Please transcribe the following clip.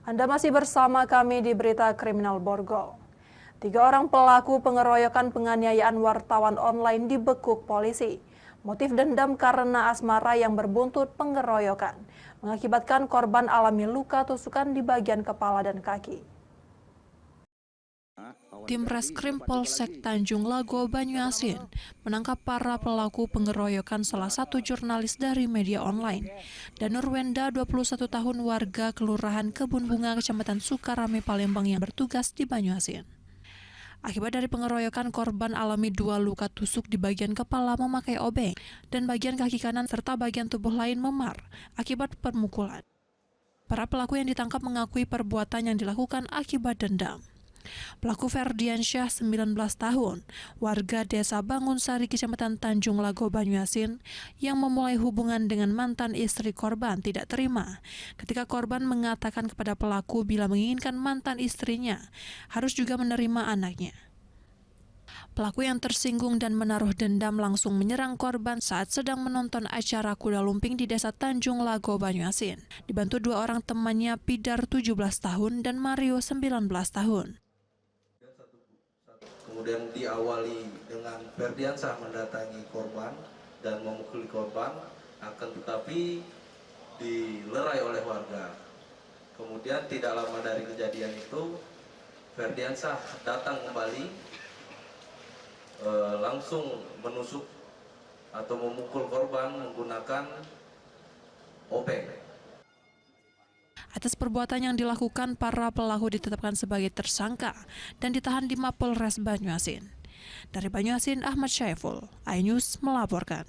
Anda masih bersama kami di Berita Kriminal Borgol. 3 orang pelaku pengeroyokan penganiayaan wartawan online dibekuk polisi. Motif dendam karena asmara yang berbuntut pengeroyokan mengakibatkan korban alami luka tusukan di bagian kepala dan kaki. Tim Reskrim Polsek Tanjung Lago, Banyuasin menangkap para pelaku pengeroyokan salah satu jurnalis dari media online. Danur Wenda, 21 tahun, warga Kelurahan Kebun Bunga, Kecamatan Sukarame, Palembang yang bertugas di Banyuasin. Akibat dari pengeroyokan, korban alami 2 luka tusuk di bagian kepala memakai obeng dan bagian kaki kanan serta bagian tubuh lain memar akibat permukulan. Para pelaku yang ditangkap mengakui perbuatan yang dilakukan akibat dendam. Pelaku Ferdiansyah, 19 tahun, warga Desa Bangunsari, Kecamatan Tanjung Lago, Banyuasin, yang memulai hubungan dengan mantan istri korban tidak terima ketika korban mengatakan kepada pelaku bila menginginkan mantan istrinya harus juga menerima anaknya. Pelaku yang tersinggung dan menaruh dendam langsung menyerang korban saat sedang menonton acara kuda lumping di Desa Tanjung Lago, Banyuasin, dibantu 2 orang temannya, Pidar 17 tahun dan Mario 19 tahun. Kemudian diawali dengan Ferdiansyah mendatangi korban dan memukuli korban, akan tetapi dilerai oleh warga. Kemudian tidak lama dari kejadian itu, Ferdiansyah datang kembali, langsung menusuk atau memukul korban menggunakan obeng. Atas perbuatan yang dilakukan, para pelaku ditetapkan sebagai tersangka dan ditahan di Mapolres Banyuasin. Dari Banyuasin, Ahmad Syaiful, iNews melaporkan.